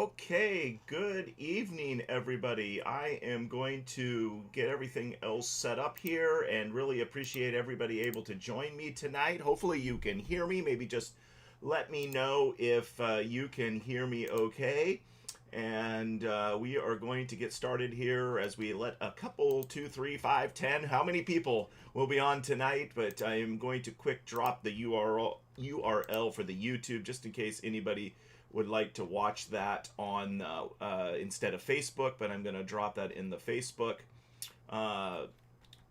Okay, good evening, everybody. I am going to get everything else set up here and really appreciate everybody able to join me tonight. Hopefully, you can hear me. Maybe just let me know if you can hear me okay. And we are going to get started here as we let a couple, 2, 3, 5, 10. How many people will be on tonight? But I am going to quick drop the URL for the YouTube just in case anybody would like to watch that on instead of Facebook, but I'm going to drop that in the Facebook uh,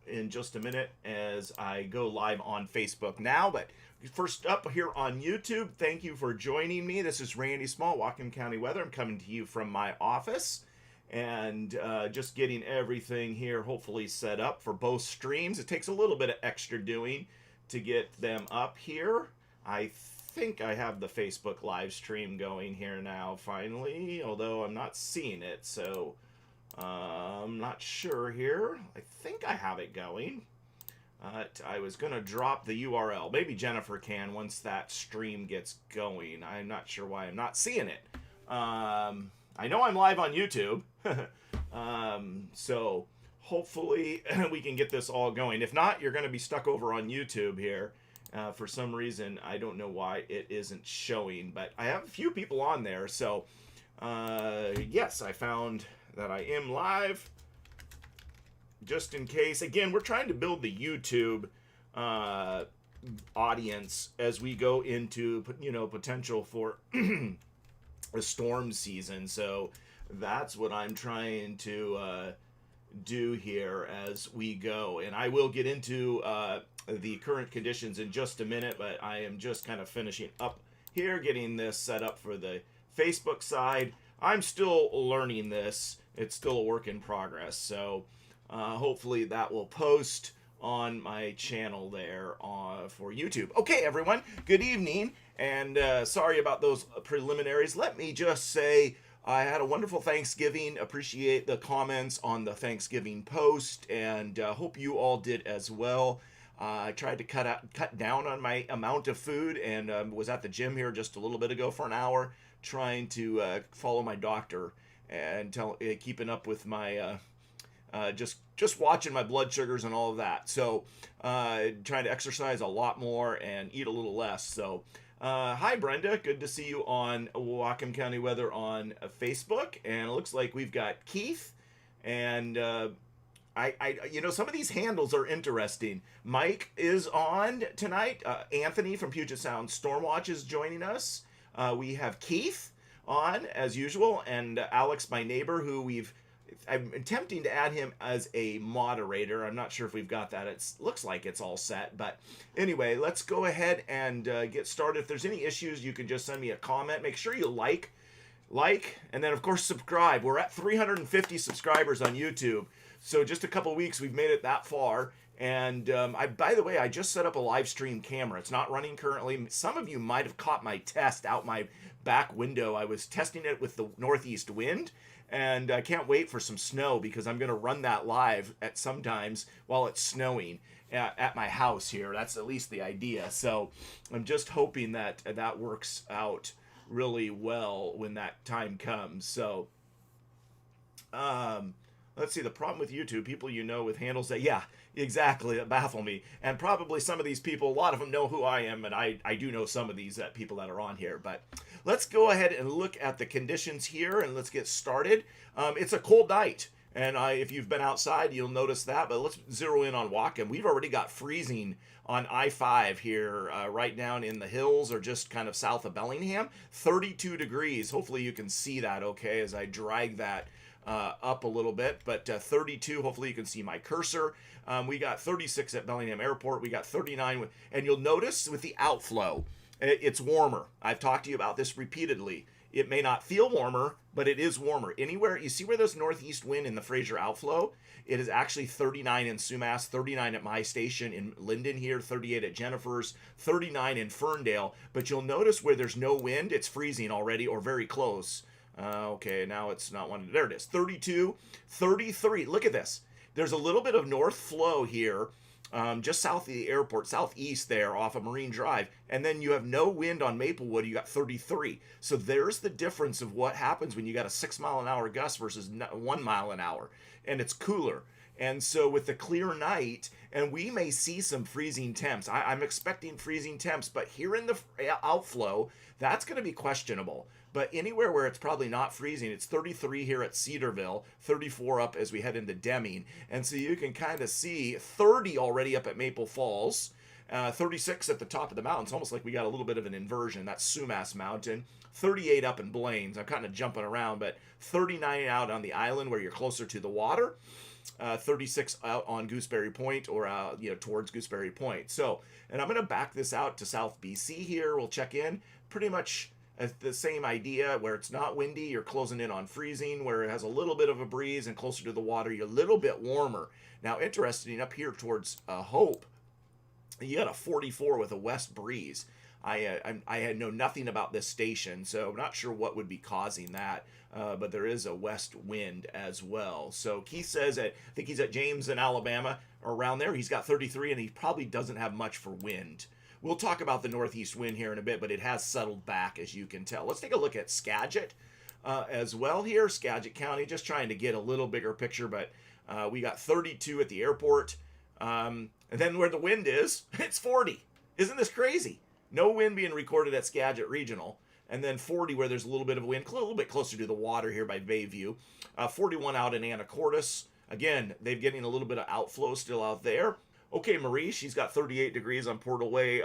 in just a minute as I go live on Facebook now. But first up here on YouTube, thank you for joining me. This is Randy Small, Whatcom County Weather. I'm coming to you from my office and just getting everything here hopefully set up for both streams. It takes a little bit of extra doing to get them up here. I think I have the Facebook live stream going here now finally, although I'm not seeing it, so I'm not sure here. I think I have it going. I was going to drop the URL. Maybe Jennifer can once that stream gets going. I'm not sure why I'm not seeing it. I know I'm live on YouTube, so hopefully we can get this all going. If not, you're going to be stuck over on YouTube here. For some reason, I don't know why it isn't showing, but I have a few people on there. So, yes, I found that I am live. Just in case, again, we're trying to build the YouTube audience as we go into, potential for a storm season. So that's what I'm trying to do here as we go. And I will get into the current conditions in just a minute, but I am just kind of finishing up here, getting this set up for the Facebook side. I'm still learning this. It's still a work in progress. So hopefully that will post on my channel there for YouTube. Okay, everyone, good evening. And sorry about those preliminaries. Let me just say I had a wonderful Thanksgiving. Appreciate the comments on the Thanksgiving post, and hope you all did as well. I tried to cut down on my amount of food, and was at the gym here just a little bit ago for an hour, trying to follow my doctor and keeping up with my just watching my blood sugars and all of that. So trying to exercise a lot more and eat a little less. So hi Brenda, good to see you on Whatcom County Weather on Facebook. And it looks like we've got Keith and some of these handles are interesting. Mike is on tonight. Anthony from Puget Sound Stormwatch is joining us. We have Keith on as usual, and Alex, my neighbor, who I'm attempting to add him as a moderator. I'm not sure if we've got that. It looks like it's all set. But anyway, let's go ahead and get started. If there's any issues, you can just send me a comment. Make sure you like, and then, of course, subscribe. We're at 350 subscribers on YouTube. So just a couple weeks, we've made it that far. And by the way, I just set up a live stream camera. It's not running currently. Some of you might have caught my test out my back window. I was testing it with the northeast wind. And I can't wait for some snow because I'm going to run that live at sometimes while it's snowing at my house here. That's at least the idea. So I'm just hoping that that works out really well when that time comes. So let's see, the problem with YouTube, people with handles that, yeah, exactly, that baffle me. And probably some of these people, a lot of them know who I am, and I do know some of these people that are on here. But let's go ahead and look at the conditions here, and let's get started. It's a cold night, and if you've been outside, you'll notice that. But let's zero in on Whatcom. We've already got freezing on I-5 here, right down in the hills, or just kind of south of Bellingham. 32 degrees. Hopefully you can see that okay as I drag that up a little bit, but 32, hopefully you can see my cursor. We got 36 at Bellingham Airport. We got 39, and you'll notice with the outflow, it's warmer. I've talked to you about this repeatedly. It may not feel warmer, but it is warmer. Anywhere, you see where there's northeast wind in the Fraser outflow? It is actually 39 in Sumas, 39 at my station in Linden here, 38 at Jennifer's, 39 in Ferndale. But you'll notice where there's no wind, it's freezing already or very close. Okay, now it's not one. There it is. 32, 33. Look at this. There's a little bit of north flow here just south of the airport, southeast there off of Marine Drive. And then you have no wind on Maplewood, you got 33. So there's the difference of what happens when you got a 6-mile-an-hour gust versus 1 mile an hour. And it's cooler. And so with the clear night, and we may see some freezing temps. I'm expecting freezing temps, but here in the outflow, that's going to be questionable. But anywhere where it's probably not freezing, it's 33 here at Cedarville, 34 up as we head into Deming. And so you can kind of see 30 already up at Maple Falls, 36 at the top of the mountain. It's almost like we got a little bit of an inversion. That's Sumas Mountain. 38 up in Blaines. I'm kind of jumping around, but 39 out on the island where you're closer to the water. 36 out on Gooseberry Point or towards Gooseberry Point. So, and I'm going to back this out to South BC here. We'll check in. Pretty much the same idea where it's not windy, you're closing in on freezing, where it has a little bit of a breeze and closer to the water, you're a little bit warmer. Now, interesting, up here towards Hope, you got a 44 with a west breeze. I had know nothing about this station, so I'm not sure what would be causing that. But there is a west wind as well. So Keith says I think he's at James in Alabama, or around there. He's got 33, and he probably doesn't have much for wind. We'll talk about the northeast wind here in a bit, but it has settled back, as you can tell. Let's take a look at Skagit as well here. Skagit County, just trying to get a little bigger picture, but we got 32 at the airport. And then where the wind is, it's 40. Isn't this crazy? No wind being recorded at Skagit Regional. And then 40 where there's a little bit of wind, a little bit closer to the water here by Bayview. 41 out in Anacortes. Again, they're getting a little bit of outflow still out there. Okay, Marie, she's got 38 degrees on Portal Way.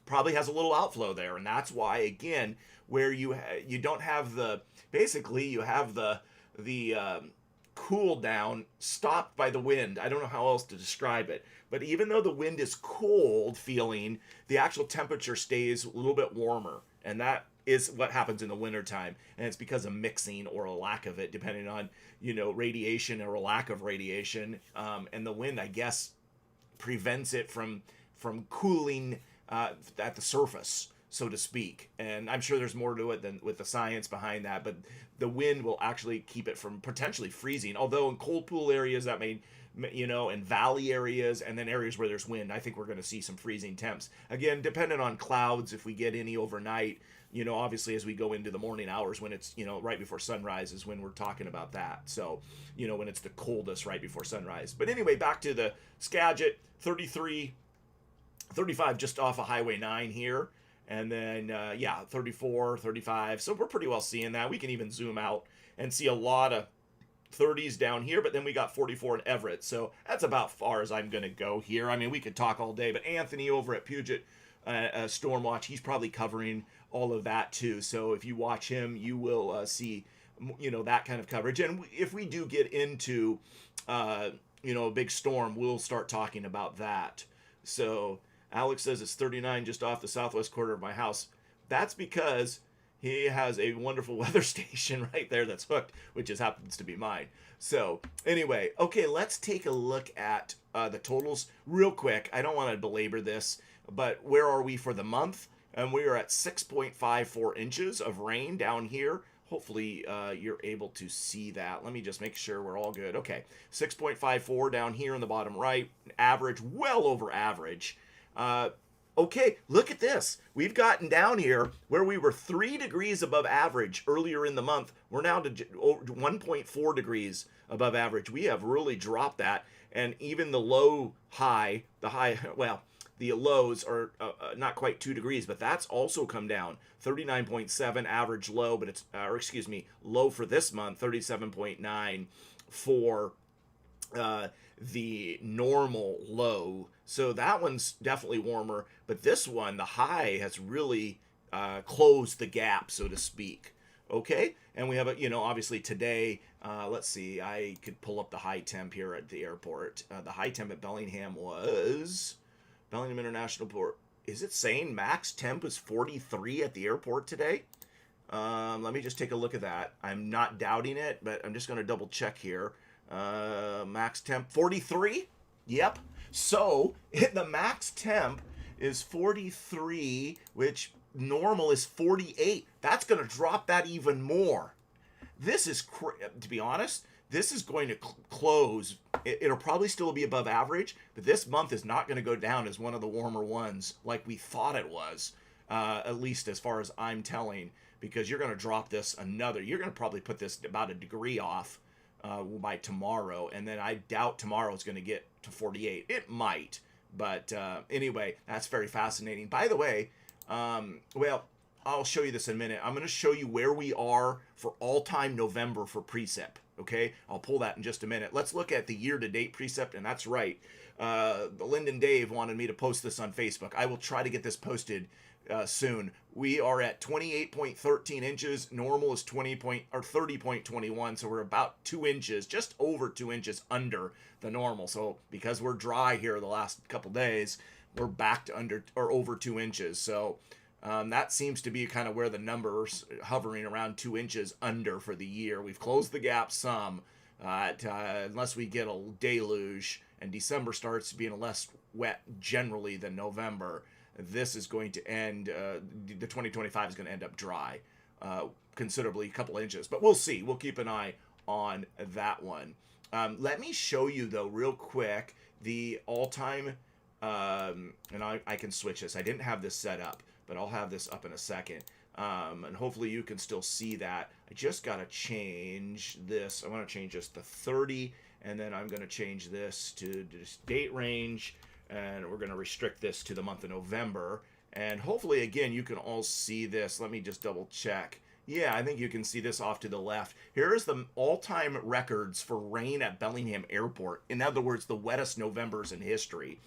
Probably has a little outflow there, and that's why, again, where you don't have basically you have the cool down stopped by the wind. I don't know how else to describe it. But even though the wind is cold feeling, the actual temperature stays a little bit warmer. And that is what happens in the wintertime. And it's because of mixing or a lack of it, depending on, radiation or a lack of radiation. And the wind, I guess, prevents it from cooling at the surface, so to speak. And I'm sure there's more to it than with the science behind that. But the wind will actually keep it from potentially freezing. Although in cold pool areas that may, in valley areas and then areas where there's wind, I think we're going to see some freezing temps. Again, dependent on clouds, if we get any overnight, obviously as we go into the morning hours when it's, right before sunrise is when we're talking about that. So, when it's the coldest right before sunrise. But anyway, back to the Skagit, 33, 35 just off of Highway 9 here. And then, 34, 35. So we're pretty well seeing that. We can even zoom out and see a lot of 30s down here, but then we got 44 in Everett. So that's about far as I'm going to go here. I mean, we could talk all day, but Anthony over at Puget Stormwatch, he's probably covering all of that too. So if you watch him, you will see, that kind of coverage. And if we do get into, a big storm, we'll start talking about that. So Alex says it's 39 just off the southwest corner of my house. That's because he has a wonderful weather station right there that's hooked, which just happens to be mine. So anyway, okay, let's take a look at the totals real quick. I don't want to belabor this, but where are we for the month? And we are at 6.54 inches of rain down here. Hopefully you're able to see that. Let me just make sure we're all good. Okay, 6.54 down here in the bottom right. Average, well over average. Okay, look at this. We've gotten down here where we were 3 degrees above average earlier in the month. We're now to 1.4 degrees above average. We have really dropped that. And even the lows are not quite 2 degrees, but that's also come down. 39.7 average low, but it's, low for this month, 37.9 for the normal low. So that one's definitely warmer, but this one, the high, has really closed the gap, so to speak. Okay, and we have obviously today, let's see, I could pull up the high temp here at the airport. The high temp at Bellingham was Bellingham International Port. Is it saying max temp is 43 at the airport today? Let me just take a look at that. I'm not doubting it, but I'm just going to double check here. Max temp 43. Yep. So the max temp is 43, which normal is 48. That's going to drop that even more. This is, to be honest, this is going to close It'll probably still be above average, but this month is not going to go down as one of the warmer ones like we thought it was, at least as far as I'm telling, because you're going to drop this another. You're going to probably put this about a degree off by tomorrow, and then I doubt tomorrow is going to get to 48. It might, but anyway, that's very fascinating. By the way, well, I'll show you this in a minute. I'm going to show you where we are for all-time November for precip. Okay, I'll pull that in just a minute. Let's look at the year-to-date precip, and that's right. Lyndon Dave wanted me to post this on Facebook. I will try to get this posted soon. We are at 28.13 inches. Normal is 30.21, so we're about 2 inches, just over 2 inches under the normal. So because we're dry here the last couple days, we're back to under or over 2 inches. So that seems to be kind of where the numbers hovering around 2 inches under for the year. We've closed the gap some, unless we get a deluge and December starts being less wet generally than November. This is going to end, the 2025 is going to end up dry considerably, a couple inches. But we'll see. We'll keep an eye on that one. Let me show you, though, real quick, the all-time, and I can switch this. I didn't have this set up, but I'll have this up in a second. And hopefully you can still see that. I just got to change this. I want to change this to 30, and then I'm going to change this to this date range, and we're going to restrict this to the month of November. And hopefully, again, you can all see this. Let me just double check. Yeah, I think you can see this off to the left. Here's the all-time records for rain at Bellingham Airport. In other words, the wettest Novembers in history.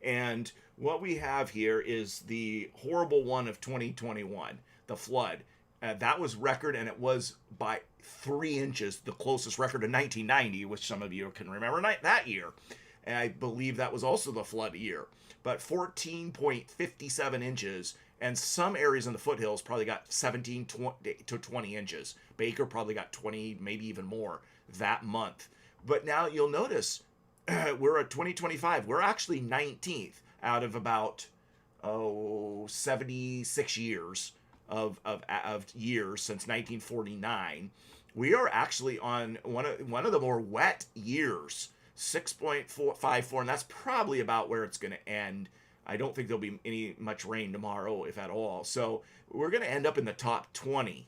And what we have here is the horrible one of 2021, the flood. That was record, and it was by 3 inches, the closest record in 1990, which some of you can remember that year. And I believe that was also the flood year. But 14.57 inches, and some areas in the foothills probably got 17 to 20 inches. Baker probably got 20, maybe even more that month. But now you'll notice we're at 2025. We're actually 19th out of about 76 years of years since 1949. We are actually on one of the more wet years, 6.54, and that's probably about where it's going to end. I don't think there'll be much rain tomorrow, if at all. So we're going to end up in the top 20,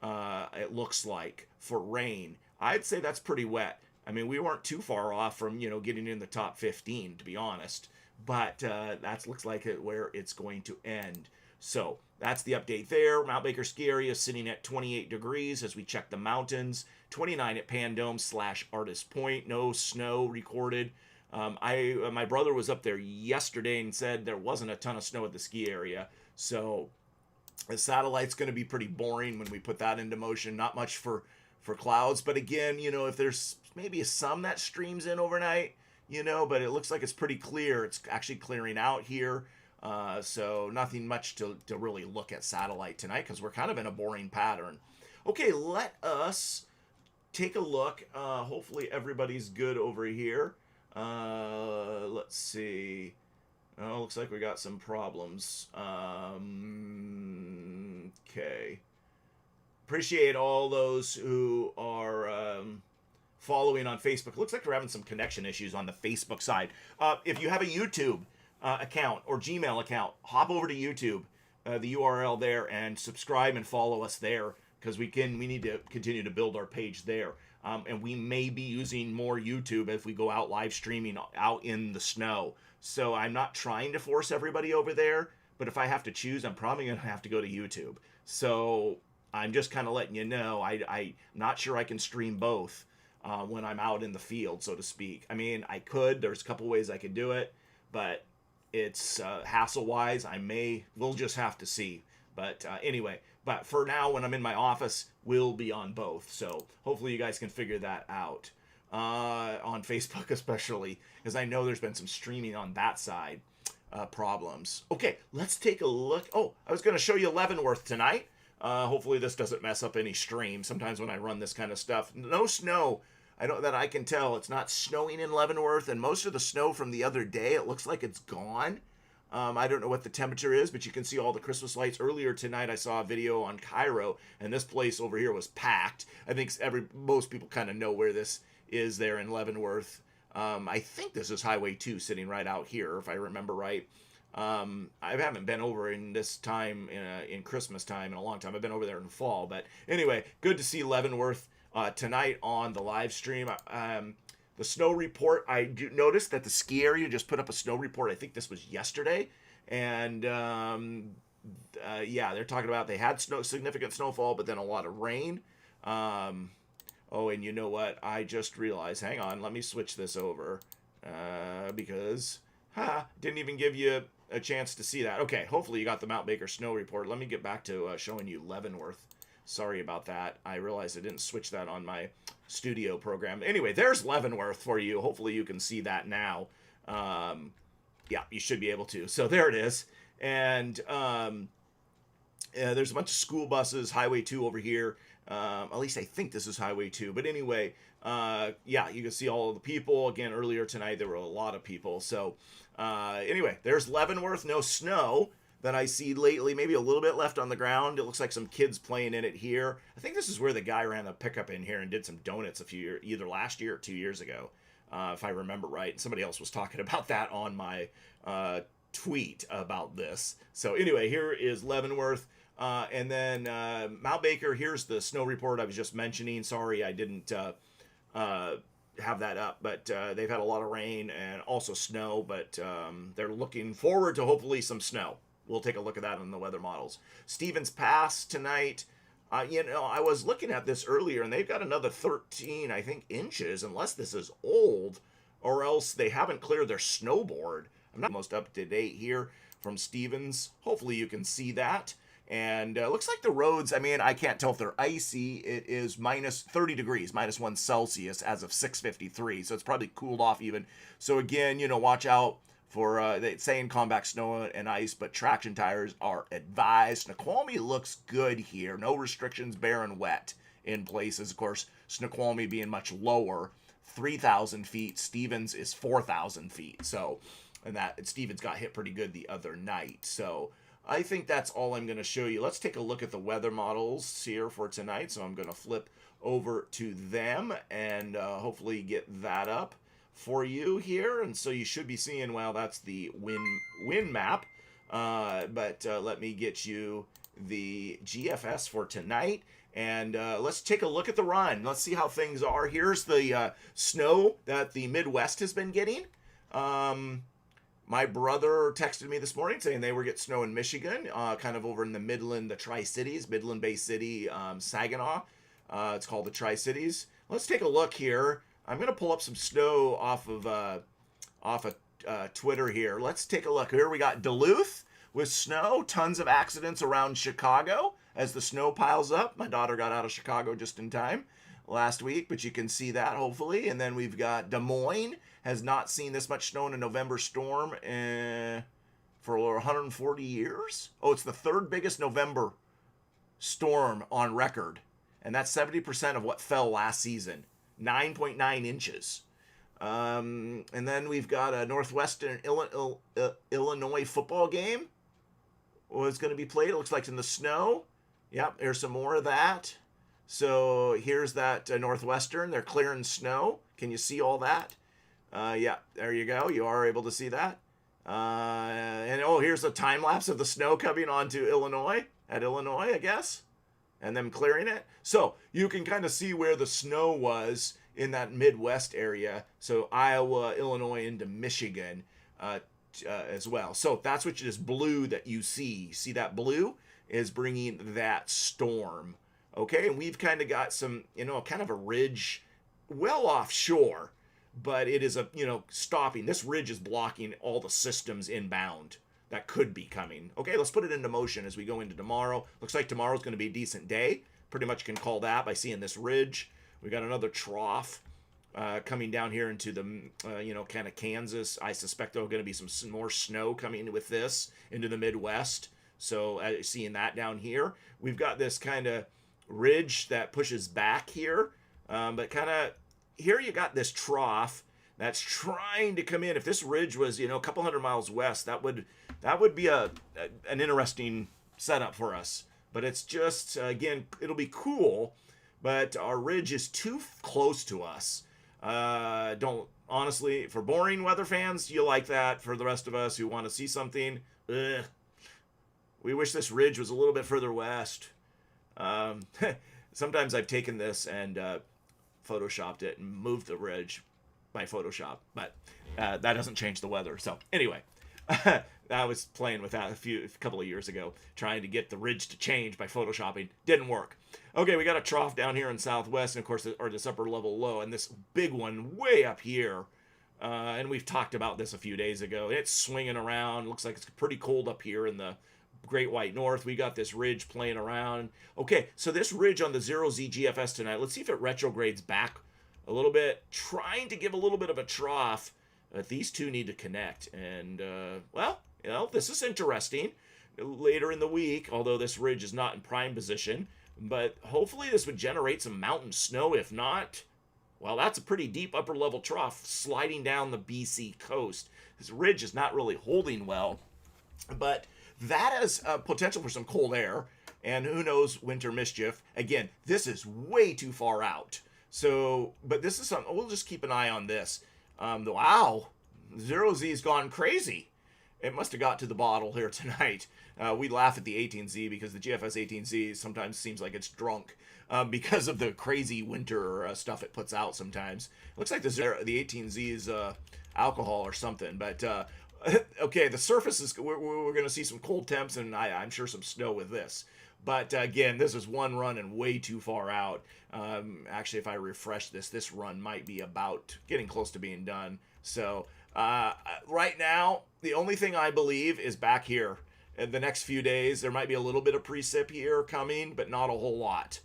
it looks like, for rain. I'd say that's pretty wet. I mean, we weren't too far off from, getting in the top 15, to be honest. But that looks like where it's going to end. So that's the update there. Mount Baker ski area is sitting at 28 degrees as we check the mountains. 29 at Pandome / Artist Point. No snow recorded. My brother was up there yesterday and said there wasn't a ton of snow at the ski area. So the satellite's going to be pretty boring when we put that into motion. Not much for clouds. But again, if there's maybe some that streams in overnight, but it looks like it's pretty clear. It's actually clearing out here. So nothing much to really look at satellite tonight because we're kind of in a boring pattern. Okay, let us take a look. Hopefully everybody's good over here. Let's see. Oh, looks like we got some problems. Okay. Appreciate all those who are following on Facebook. Looks like we're having some connection issues on the Facebook side. If you have a YouTube account or Gmail account, hop over to YouTube, the URL there, and subscribe and follow us there because we need to continue to build our page there. And we may be using more YouTube if we go out live streaming out in the snow. So I'm not trying to force everybody over there, but if I have to choose, I'm probably going to have to go to YouTube. So I'm just kind of letting you know, I'm not sure I can stream both when I'm out in the field, so to speak. I mean, I could. There's a couple ways I could do it, but it's hassle-wise. We'll just have to see. But anyway, but for now, when I'm in my office, we'll be on both. So hopefully you guys can figure that out on Facebook especially, because I know there's been some streaming on that side problems. Okay, let's take a look. Oh, I was going to show you Leavenworth tonight. Hopefully this doesn't mess up any stream. Sometimes when I run this kind of stuff, no snow. That I can tell. It's not snowing in Leavenworth, and most of the snow from the other day, it looks like it's gone. I don't know what the temperature is, but you can see all the Christmas lights. Earlier tonight, I saw a video on Cairo, and this place over here was packed. I think most people kind of know where this is there in Leavenworth. I think this is Highway 2 sitting right out here, if I remember right. I haven't been over in this time in Christmas time in a long time. I've been over there in the fall, but anyway, good to see Leavenworth tonight on the live stream. The snow report, I do notice that the ski area just put up a snow report. I think this was yesterday, and yeah, they're talking about they had significant snowfall, but then a lot of rain. Oh, and you know what? I just realized. Hang on, let me switch this over because didn't even give you a chance to see that. Okay, hopefully you got the Mount Baker snow report. Let me get back to showing you Leavenworth. Sorry about that. I realized I didn't switch that on my studio program. Anyway, there's Leavenworth for you. Hopefully you can see that now. Yeah, you should be able to. So there it is. And there's a bunch of school buses, Highway 2 over here. At least I think this is Highway 2. But anyway, yeah, you can see all of the people. Again, earlier tonight, there were a lot of people. So anyway, there's Leavenworth. No snow that I see lately. Maybe a little bit left on the ground. It looks like some kids playing in it here. I think this is where the guy ran a pickup in here and did some donuts a few years, either last year or 2 years ago, if I remember right. Somebody else was talking about that on my tweet about this. So anyway, here is Leavenworth. And then Mount Baker, here's the snow report I was just mentioning. Sorry I didn't have that up, but they've had a lot of rain and also snow, but they're looking forward to hopefully some snow. We'll take a look at that in the weather models. Stevens Pass tonight. You know, I was looking at this earlier, and they've got another 13, I think, inches, unless this is old, or else they haven't cleared their snowboard. I'm not most up to date here from Stevens. Hopefully you can see that. And looks like the roads, I mean, I can't tell if they're icy. It is minus 30 degrees, minus 1 Celsius as of 6:53. So it's probably cooled off even. So again, you know, watch out for, they say in compact snow and ice, but traction tires are advised. Snoqualmie looks good here. No restrictions, bare and wet in places. Of course, Snoqualmie being much lower, 3,000 feet. Stevens is 4,000 feet. So, and that, Stevens got hit pretty good the other night. So, I think that's all I'm going to show you. Let's take a look at the weather models here for tonight. So I'm going to flip over to them and hopefully get that up for you here. And so you should be seeing, well, that's the wind map. But let me get you the GFS for tonight. And let's take a look at the run. Let's see how things are. Here's the snow that the Midwest has been getting. My brother texted me this morning saying they were getting snow in Michigan, kind of over in the Midland, the Tri-Cities, Midland Bay City, Saginaw. It's called the Tri-Cities. Let's take a look here. I'm going to pull up some snow off of Twitter here. Let's take a look. Here we got Duluth with snow, tons of accidents around Chicago as the snow piles up. My daughter got out of Chicago just in time last week, but you can see that hopefully. And then we've got Des Moines. Has not seen this much snow in a November storm for over 140 years. Oh, it's the third biggest November storm on record. And that's 70% of what fell last season. 9.9 inches. And then we've got a Northwestern Illinois football game. Was going to be played. It looks like in the snow. Yep, there's some more of that. So here's that Northwestern. They're clearing snow. Can you see all that? Yeah, there you go. You are able to see that. And oh, here's a time lapse of the snow coming onto Illinois, I guess, and them clearing it. So you can kind of see where the snow was in that Midwest area. So Iowa, Illinois, into Michigan as well. So that's what is blue that you see. See that blue is bringing that storm. Okay, and we've kind of got some, you know, kind of a ridge well offshore. But it is stopping. This ridge is blocking all the systems inbound that could be coming. Okay, let's put it into motion as we go into tomorrow. Looks like tomorrow's going to be a decent day. Pretty much can call that by seeing this ridge. We got another trough coming down here into the, kind of Kansas. I suspect there's going to be some more snow coming with this into the Midwest. So seeing that down here. We've got this kind of ridge that pushes back here, but kind of, here you got this trough that's trying to come in. If this ridge was, a couple hundred miles west, that would be an interesting setup for us. But it's just, again, it'll be cool, but our ridge is too close to us. Don't honestly, for boring weather fans, you like that. For the rest of us who want to see something, ugh, we wish this ridge was a little bit further west. Um, Sometimes I've taken this and photoshopped it and moved the ridge by Photoshop, but that doesn't change the weather. So anyway, I was playing with that a couple of years ago, trying to get the ridge to change by photoshopping. Didn't work. Okay, we got a trough down here in southwest, and of course, or this upper level low, and this big one way up here. And we've talked about this a few days ago. It's swinging around. Looks like it's pretty cold up here in the Great White North. We got this ridge playing around. Okay, so this ridge on the 0Z GFS tonight, let's see if it retrogrades back a little bit, trying to give a little bit of a trough. But these two need to connect. And, well, this is interesting. Later in the week, although this ridge is not in prime position, but hopefully this would generate some mountain snow. If not, well, that's a pretty deep upper level trough sliding down the BC coast. This ridge is not really holding well, but that has potential for some cold air, and who knows, winter mischief. Again, this is way too far out. So, but this is something, we'll just keep an eye on this. Wow, 0Z's gone crazy. It must have got to the bottle here tonight. We laugh at the 18Z because the GFS 18Z sometimes seems like it's drunk because of the crazy winter stuff it puts out sometimes. Looks like the 18Z is alcohol or something, but okay, the surface is, we're going to see some cold temps, and I'm sure some snow with this. But again, this is one run and way too far out. Actually, if I refresh this run might be about getting close to being done. So right now, the only thing I believe is back here. In the next few days, there might be a little bit of precip here coming, but not a whole lot.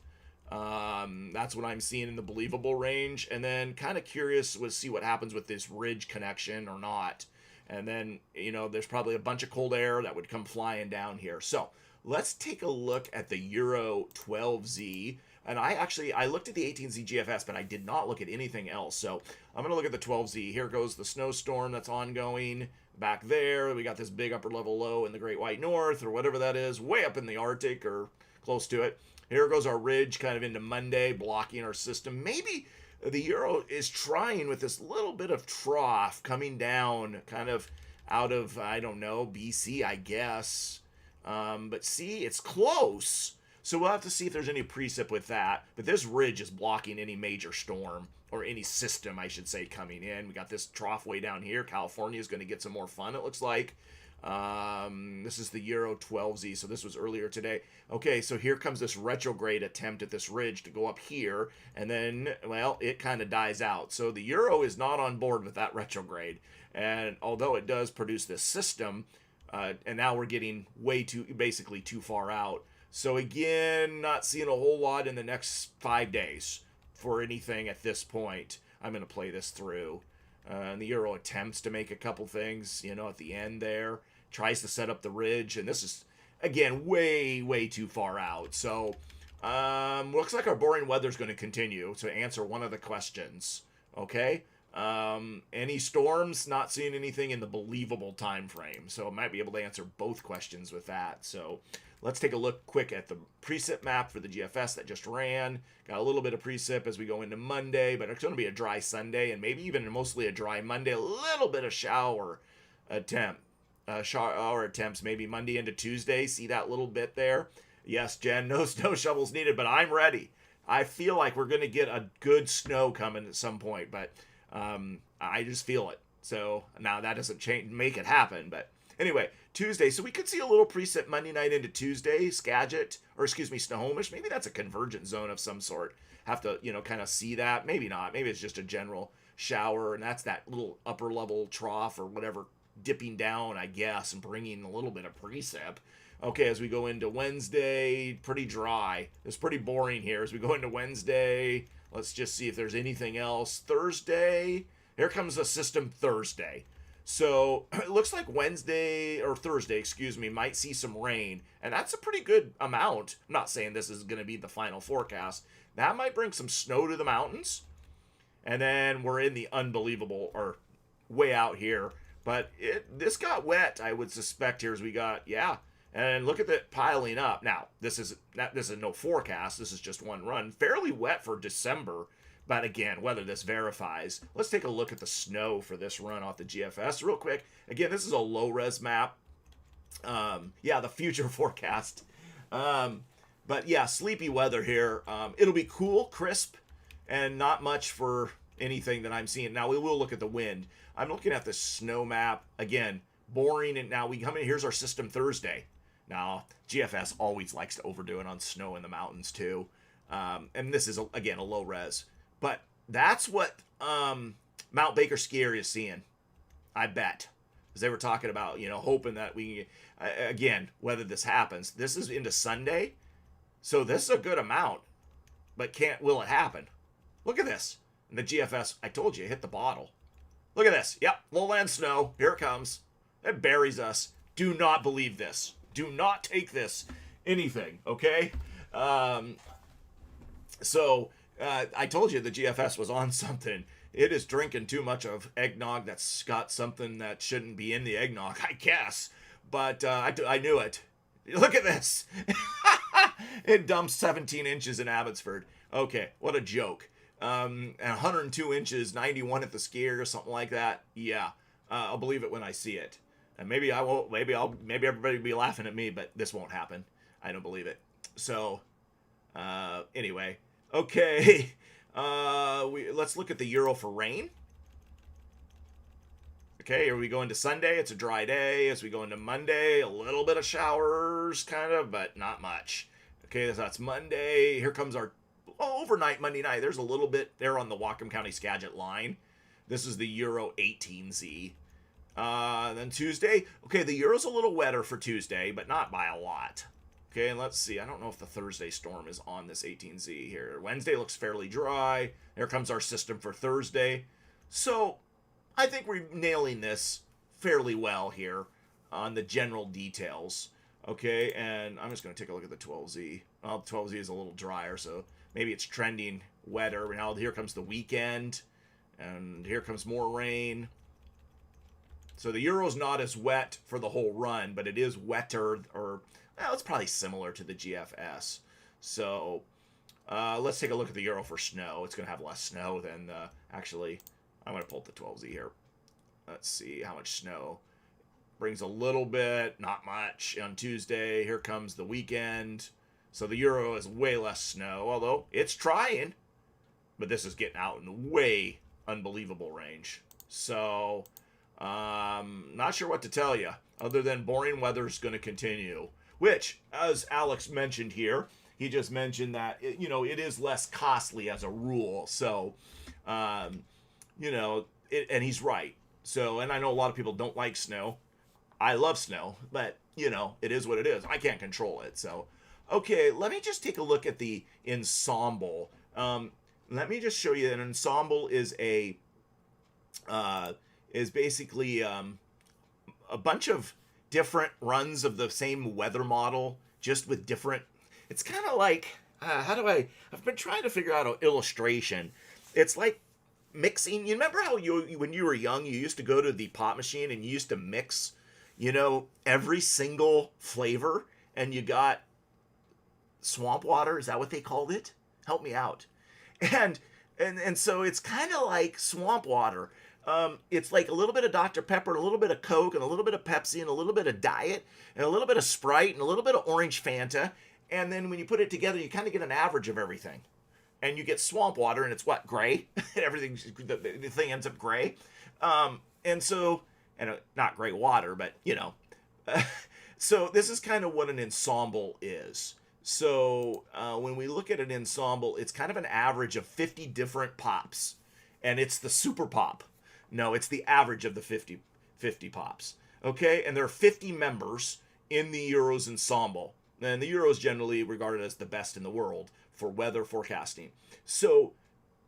That's what I'm seeing in the believable range. And then kind of curious to see what happens with this ridge connection or not. And then, there's probably a bunch of cold air that would come flying down here. So let's take a look at the Euro 12Z. And I looked at the 18Z GFS, but I did not look at anything else. So I'm going to look at the 12Z. Here goes the snowstorm that's ongoing. Back there, we got this big upper level low in the Great White North, or whatever that is, way up in the Arctic or close to it. Here goes our ridge kind of into Monday, blocking our system. Maybe the Euro is trying with this little bit of trough coming down kind of out of, I don't know, BC, I guess. But see, it's close. So we'll have to see if there's any precip with that. But this ridge is blocking any major storm, or any system, I should say, coming in. We got this trough way down here. California is going to get some more fun, it looks like. This is the Euro 12Z, so this was earlier today. Okay, so here comes this retrograde attempt at this ridge to go up here, and then, well, it kind of dies out. So the Euro is not on board with that retrograde, and although it does produce this system, and now we're getting basically too far out. So again, not seeing a whole lot in the next 5 days for anything at this point. I'm going to play this through. And the Euro attempts to make a couple things, at the end there. Tries to set up the ridge. And this is, again, way, way too far out. So, looks like our boring weather is going to continue to answer one of the questions. Okay? Any storms? Not seeing anything in the believable time frame. So, I might be able to answer both questions with that. So, let's take a look quick at the precip map for the GFS that just ran. Got a little bit of precip as we go into Monday, but it's going to be a dry Sunday and maybe even mostly a dry Monday. A little bit of shower attempts maybe Monday into Tuesday. See that little bit there? Yes, Jen, no snow shovels needed, but I'm ready. I feel like we're going to get a good snow coming at some point, but I just feel it. So now that doesn't make it happen, but anyway, Tuesday. So we could see a little precip Monday night into Tuesday, Skagit, or Snohomish. Maybe that's a convergent zone of some sort. Have to, kind of see that. Maybe not. Maybe it's just a general shower, and that's that little upper level trough or whatever dipping down, I guess, and bringing a little bit of precip. Okay, as we go into Wednesday, pretty dry. It's pretty boring here. As we go into Wednesday, let's just see if there's anything else. Thursday, here comes a system Thursday. So it looks like Thursday, might see some rain. And that's a pretty good amount. I'm not saying this is going to be the final forecast. That might bring some snow to the mountains. And then we're in the unbelievable, or way out here. But this got wet, I would suspect, here as we got, yeah. And look at that piling up. Now, this is no forecast. This is just one run. Fairly wet for December. But again, whether this verifies, let's take a look at the snow for this run off the GFS real quick. Again, this is a low res map. Yeah, the future forecast. But yeah, sleepy weather here. It'll be cool, crisp, and not much for anything that I'm seeing. Now, we will look at the wind. I'm looking at the snow map. Again, boring. And now we come in. Here's our system Thursday. Now, GFS always likes to overdo it on snow in the mountains, too. And this is, again, a low res. But that's what Mount Baker Ski Area is seeing, I bet. Because they were talking about, hoping that we, again, whether this happens. This is into Sunday. So this is a good amount. But will it happen? Look at this. And the GFS, I told you, hit the bottle. Look at this. Yep, lowland snow. Here it comes. It buries us. Do not believe this. Do not take this anything, okay? So I told you the GFS was on something. It is drinking too much of eggnog that's got something that shouldn't be in the eggnog, I guess. But I knew it. Look at this. It dumps 17 inches in Abbotsford. Okay, what a joke. And 102 inches, 91 at the skier or something like that. Yeah, I'll believe it when I see it. And maybe I won't. Maybe everybody will be laughing at me, but this won't happen. I don't believe it. So, anyway, okay. Let's look at the Euro for rain. Okay, here we go into Sunday. It's a dry day. As we go into Monday, a little bit of showers, kind of, but not much. Okay, so that's Monday. Here comes our overnight Monday night. There's a little bit there on the Whatcom County Skagit line. This is the Euro 18Z. Then Tuesday. Okay, the Euro's a little wetter for Tuesday, but not by a lot. Okay, and let's see. I don't know if the Thursday storm is on this 18Z here. Wednesday looks fairly dry. Here comes our system for Thursday. So, I think we're nailing this fairly well here on the general details. Okay, and I'm just going to take a look at the 12Z. Well, the 12Z is a little drier, so maybe it's trending wetter. Now, here comes the weekend, and here comes more rain. So the Euro's not as wet for the whole run, but it is wetter, or well, it's probably similar to the GFS. So let's take a look at the Euro for snow. It's going to have less snow than actually. I'm going to pull up the 12Z here. Let's see how much snow. Brings a little bit, not much on Tuesday. Here comes the weekend. So the Euro is way less snow, although it's trying. But this is getting out in way unbelievable range. So, not sure what to tell you, other than boring weather is going to continue. Which, as Alex mentioned here, he just mentioned that, it is less costly as a rule. So, and he's right. So, and I know a lot of people don't like snow. I love snow, but, it is what it is. I can't control it. So, okay, let me just take a look at the ensemble. Let me just show you an ensemble is basically a bunch of different runs of the same weather model, just with different, it's kind of like, I've been trying to figure out an illustration. It's like mixing. You remember how when you were young, you used to go to the pot machine and you used to mix, every single flavor, and you got swamp water. Is that what they called it? Help me out. And so it's kind of like swamp water. It's like a little bit of Dr. Pepper, and a little bit of Coke, and a little bit of Pepsi, and a little bit of Diet, and a little bit of Sprite, and a little bit of Orange Fanta. And then when you put it together, you kind of get an average of everything. And you get swamp water, and it's what? Gray? Everything, the thing ends up gray. Not gray water, but, so this is kind of what an ensemble is. So when we look at an ensemble, it's kind of an average of 50 different pops. And it's the super pop. No, it's the average of the 50 pops. Okay? And there are 50 members in the Euros ensemble. And the Euro is generally regarded as the best in the world for weather forecasting. So,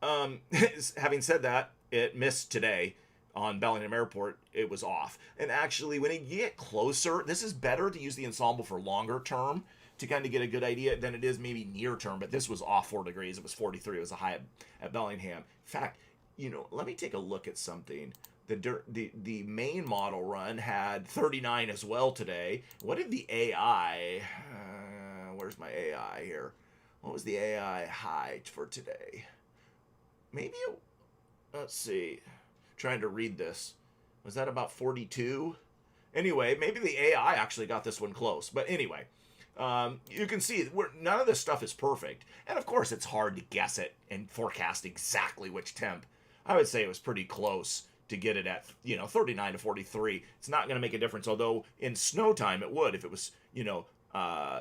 having said that, it missed today on Bellingham Airport. It was off. And actually, when you get closer, this is better to use the ensemble for longer term to kind of get a good idea than it is maybe near term. But this was off 4 degrees. It was 43. It was a high at Bellingham. In fact, let me take a look at something. The main model run had 39 as well today. What did the AI? Where's my AI here? What was the AI high for today? maybe, let's see, trying to read this. Was that about 42? Anyway, maybe the AI actually got this one close. But anyway, you can see none of this stuff is perfect. And of course, it's hard to guess it and forecast exactly which temp. I would say it was pretty close to get it at, 39 to 43. It's not going to make a difference, although in snow time it would. If it was,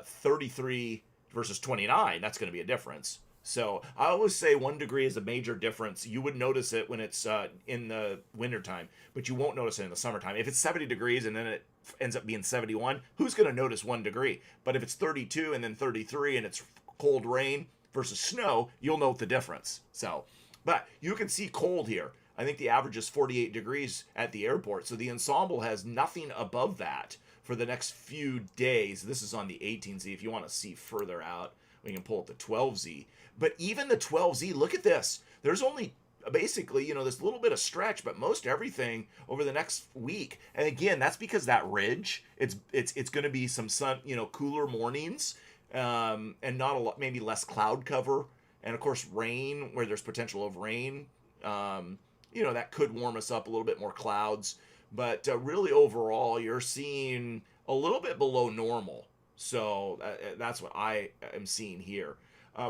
33 versus 29, that's going to be a difference. So I always say 1 degree is a major difference. You would notice it when it's in the wintertime, but you won't notice it in the summertime. If it's 70 degrees and then it ends up being 71, who's going to notice 1 degree? But if it's 32 and then 33 and it's cold rain versus snow, you'll note the difference. So, but you can see cold here. I think the average is 48 degrees at the airport. So the ensemble has nothing above that for the next few days. This is on the 18Z. If you want to see further out, we can pull up the 12Z. But even the 12Z, look at this. There's only basically, this little bit of stretch, but most everything over the next week. And again, that's because that ridge, it's going to be some sun, cooler mornings, and not a lot, maybe less cloud cover. And of course, rain, where there's potential of rain, that could warm us up a little bit more clouds. But really overall, you're seeing a little bit below normal. So that's what I am seeing here.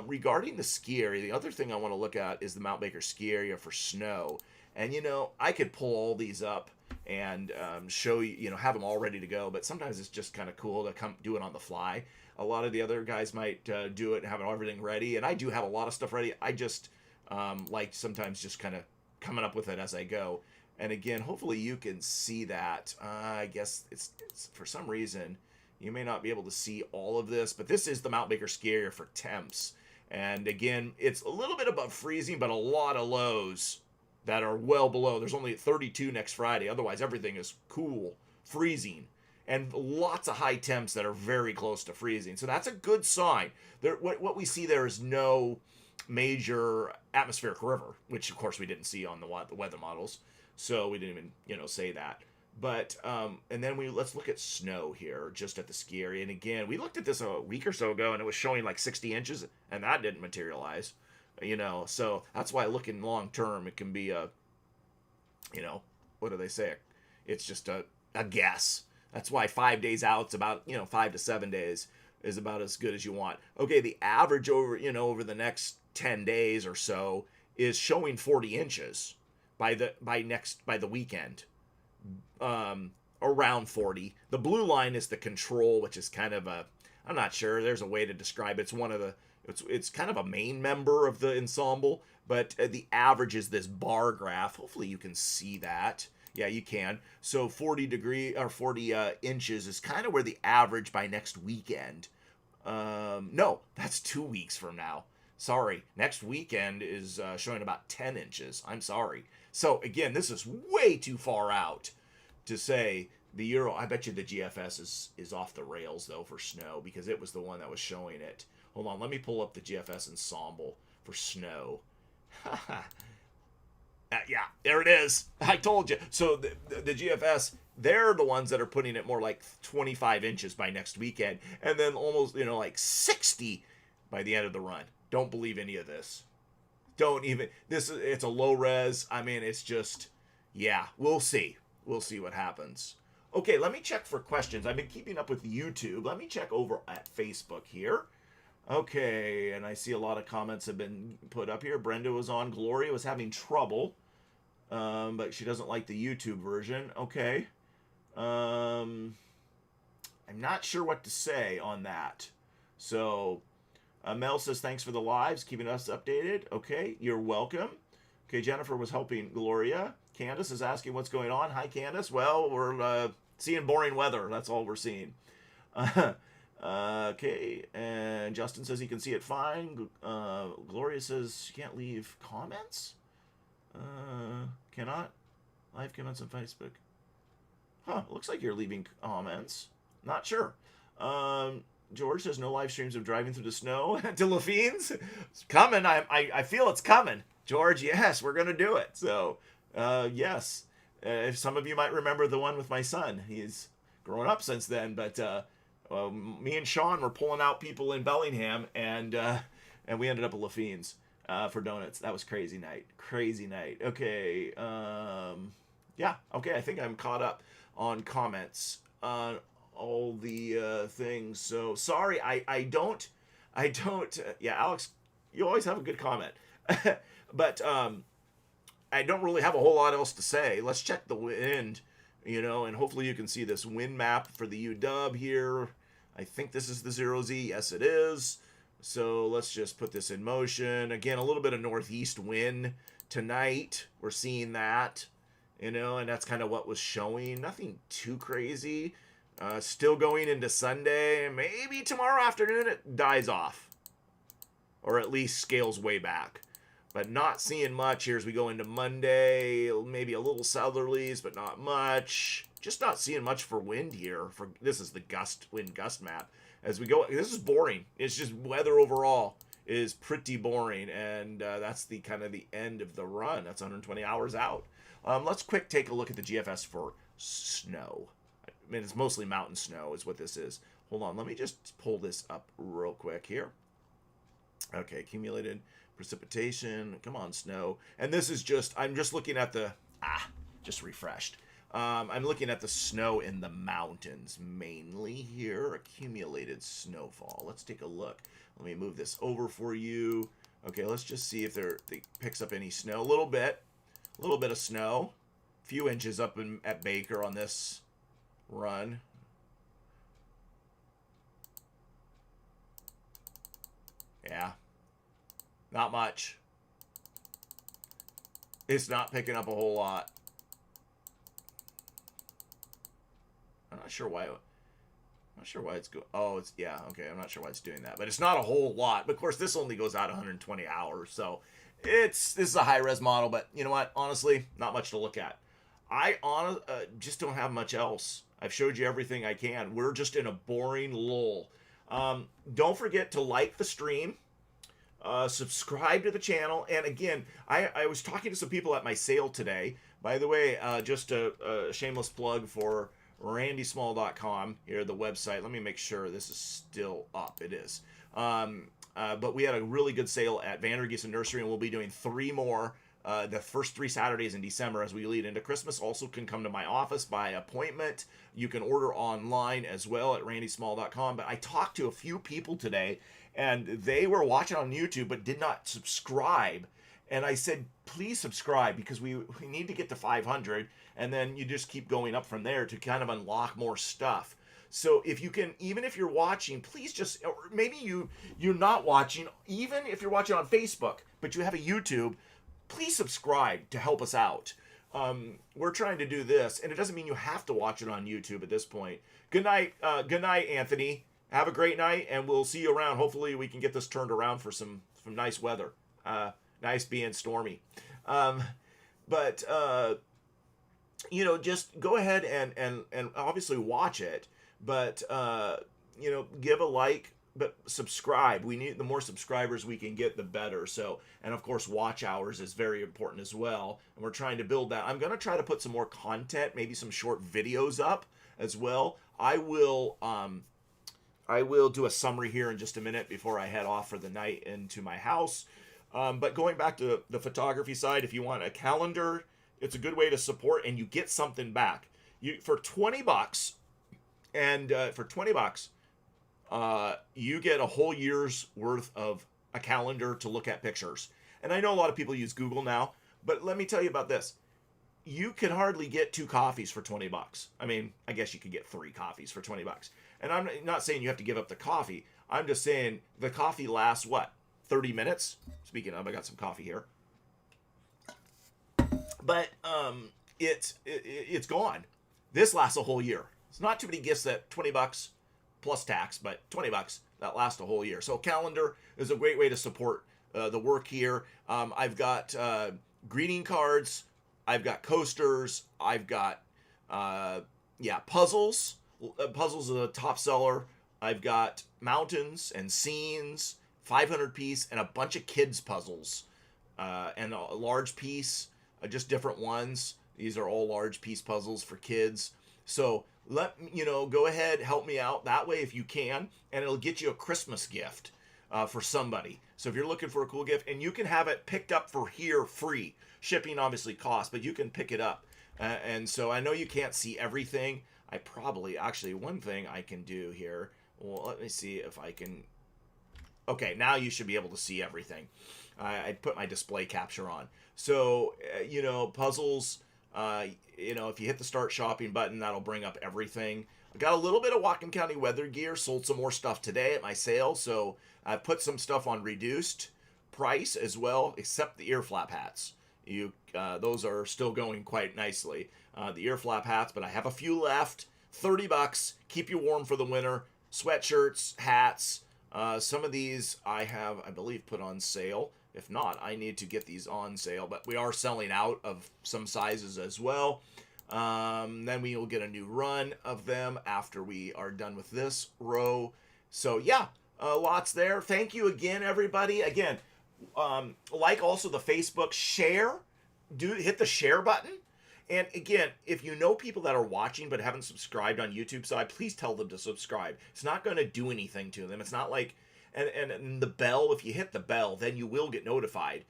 Regarding the ski area, the other thing I want to look at is the Mount Baker ski area for snow. And, I could pull all these up and show you, have them all ready to go. But sometimes it's just kind of cool to come do it on the fly. A lot of the other guys might do it and have everything ready. And I do have a lot of stuff ready. I just like sometimes just kind of coming up with it as I go. And again, hopefully you can see that. I guess it's for some reason... You may not be able to see all of this, but this is the Mount Baker ski area for temps. And again, it's a little bit above freezing, but a lot of lows that are well below. There's only 32 next Friday. Otherwise, everything is cool, freezing. And lots of high temps that are very close to freezing. So that's a good sign. What we see there is no major atmospheric river, which, of course, we didn't see on the weather models. So we didn't even, say that. But, and then let's look at snow here, just at the ski area. And again, we looked at this a week or so ago, and it was showing like 60 inches, and that didn't materialize, So that's why looking long term, it can be what do they say? It's just a guess. That's why 5 days out, it's about, 5 to 7 days is about as good as you want. Okay, the average over the next 10 days or so is showing 40 inches by the weekend. Around 40. The blue line is the control, which is kind of I'm not sure, there's a way to describe it. It's kind of a main member of the ensemble, but the average is this bar graph. Hopefully you can see that. Yeah, you can. So 40 inches is kind of where the average by next weekend. No, that's 2 weeks from now. Sorry, next weekend is showing about 10 inches. I'm sorry. So again, this is way too far out to say the Euro. I bet you the GFS is off the rails though for snow, because it was the one that was showing it. Hold on, let me pull up the GFS ensemble for snow. Yeah, there it is. I told you. So the GFS, they're the ones that are putting it more like 25 inches by next weekend, and then almost like 60 by the end of the run. Don't believe any of this. It's a low res. I mean, it's just, yeah, we'll see. We'll see what happens. Okay, let me check for questions. I've been keeping up with YouTube. Let me check over at Facebook here. Okay, and I see a lot of comments have been put up here. Brenda was on. Gloria was having trouble, but she doesn't like the YouTube version. Okay. I'm not sure what to say on that. So... Mel says, thanks for the lives, keeping us updated. Okay, you're welcome. Okay, Jennifer was helping Gloria. Candace is asking what's going on. Hi, Candace. Well, we're seeing boring weather. That's all we're seeing. Okay, and Justin says he can see it fine. Gloria says she can't leave comments. Cannot? Live comments on Facebook. Huh, looks like you're leaving comments. Not sure. George says no live streams of driving through the snow to Lafine's. It's coming. I feel it's coming. George, yes, we're going to do it. So, yes. Some of you might remember the one with my son. He's grown up since then, but me and Sean were pulling out people in Bellingham, and we ended up at Lafine's. for donuts. That was crazy night. Crazy night. Okay. Yeah. Okay. I think I'm caught up on comments on all the things. So sorry. I don't. Yeah, Alex, you always have a good comment. But I don't really have a whole lot else to say. Let's check the wind, and hopefully you can see this wind map for the UW here. I think this is the 0Z. Yes, it is. So let's just put this in motion. Again, a little bit of northeast wind tonight. We're seeing that, and that's kind of what was showing. Nothing too crazy. Still going into Sunday. Maybe tomorrow afternoon it dies off, or at least scales way back. But not seeing much here as we go into Monday. Maybe a little southerlies, but not much. Just not seeing much for wind here. This is the wind gust map. As we go, this is boring. It's just weather overall is pretty boring, and that's the kind of the end of the run. That's 120 hours out. Let's quick take a look at the GFS for snow. I mean, it's mostly mountain snow is what this is. Hold on, let me just pull this up real quick here. Okay, accumulated precipitation. Come on, snow. And this is I'm just looking at just refreshed. I'm looking at the snow in the mountains mainly here. Accumulated snowfall. Let's take a look. Let me move this over for you. Okay, let's just see if they picks up any snow. A little bit of snow. A few inches up at Baker on this run. Yeah. Not much. It's not picking up a whole lot. I'm not sure why it's going. Oh, yeah, okay. I'm not sure why it's doing that, but it's not a whole lot. But of course, this only goes out 120 hours, so this is a high res model. But you know what? Honestly, not much to look at. I just don't have much else. I've showed you everything I can. We're just in a boring lull. Don't forget to like the stream. Subscribe to the channel. And again, I was talking to some people at my sale today. By the way, just a shameless plug for randysmall.com here, the website. Let me make sure this is still up. It is. But we had a really good sale at Vandergeest Nursery, and we'll be doing 3 more the first 3 Saturdays in December as we lead into Christmas. Also can come to my office by appointment. You can order online as well at randysmall.com. But I talked to a few people today, and they were watching on YouTube but did not subscribe. And I said, please subscribe, because we need to get to 500, and then you just keep going up from there to kind of unlock more stuff. So if you can, even if you're watching, please just, or maybe you're not watching, even if you're watching on Facebook, but you have a YouTube, please subscribe to help us out. We're trying to do this, and it doesn't mean you have to watch it on YouTube at this point. Good night, Anthony. Have a great night, and we'll see you around. Hopefully we can get this turned around for some nice weather. Nice being stormy. But just go ahead and obviously watch it, but give a like, but subscribe. We need, the more subscribers we can get, the better. So, and of course, watch hours is very important as well. And we're trying to build that. I'm going to try to put some more content, maybe some short videos up as well. I will do a summary here in just a minute before I head off for the night into my house. But going back to the photography side, if you want a calendar, it's a good way to support, and you get something back. For $20, and for $20, you get a whole year's worth of a calendar to look at pictures. And I know a lot of people use Google now, but let me tell you about this. You can hardly get 2 coffees for $20. I mean, I guess you could get 3 coffees for $20. And I'm not saying you have to give up the coffee. I'm just saying the coffee lasts, 30 minutes? Speaking of, I got some coffee here. But it's gone. This lasts a whole year. It's not too many gifts that $20 plus tax, but $20 that lasts a whole year. So calendar is a great way to support the work here. I've got greeting cards. I've got coasters. I've got puzzles. Puzzles are the top seller. I've got mountains and scenes, 500 piece, and a bunch of kids puzzles, and a large piece, just different ones. These are all large piece puzzles for kids. So go ahead, help me out that way if you can, and it'll get you a Christmas gift. for somebody. So if you're looking for a cool gift, and you can have it picked up for here free. Shipping obviously costs, but you can pick it up. And so I know you can't see everything. I probably, actually, one thing I can do here, well, let me see if I can. Okay, now you should be able to see everything. I put my display capture on. So, puzzles, if you hit the start shopping button, that'll bring up everything. I got a little bit of Whatcom County Weather gear, sold some more stuff today at my sale, so I put some stuff on reduced price as well, except the ear flap hats. Those are still going quite nicely. The ear flap hats, but I have a few left. $30, keep you warm for the winter. Sweatshirts, hats. Some of these I have, I believe, put on sale. If not, I need to get these on sale. But we are selling out of some sizes as well. Then we will get a new run of them after we are done with this row. So yeah, lots there. Thank you again, everybody. Again, like also the Facebook, share. Hit the share button. And again, if you know people that are watching but haven't subscribed on YouTube side, please tell them to subscribe. It's not going to do anything to them. It's not like, and the bell, if you hit the bell, then you will get notified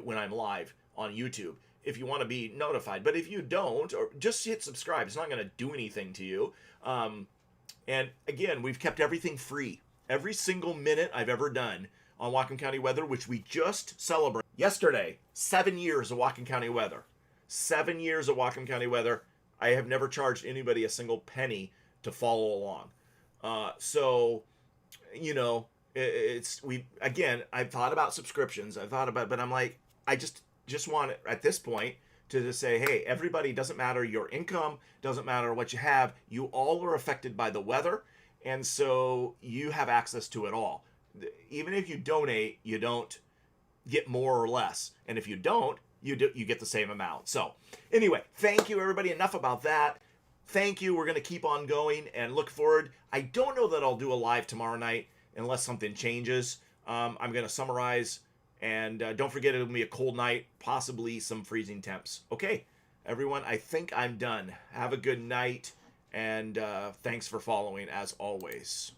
when I'm live on YouTube, if you want to be notified. But if you don't, or just hit subscribe, it's not going to do anything to you. And again, we've kept everything free. Every single minute I've ever done on Whatcom County Weather, which we just celebrated yesterday, 7 years of Whatcom County Weather. 7 years of Whatcom County Weather. I have never charged anybody a single penny to follow along. I've thought about subscriptions. But I'm like, I just want it at this point to just say, hey, everybody, doesn't matter your income, doesn't matter what you have, you all are affected by the weather, and so you have access to it all. Even if you donate, you don't get more or less, and if you don't, you get the same amount. So anyway, thank you, everybody. Enough about that. Thank you. We're going to keep on going and look forward. I don't know that I'll do a live tomorrow night unless something changes. I'm going to summarize, and don't forget it'll be a cold night, possibly some freezing temps. Okay, everyone, I think I'm done. Have a good night, and thanks for following as always.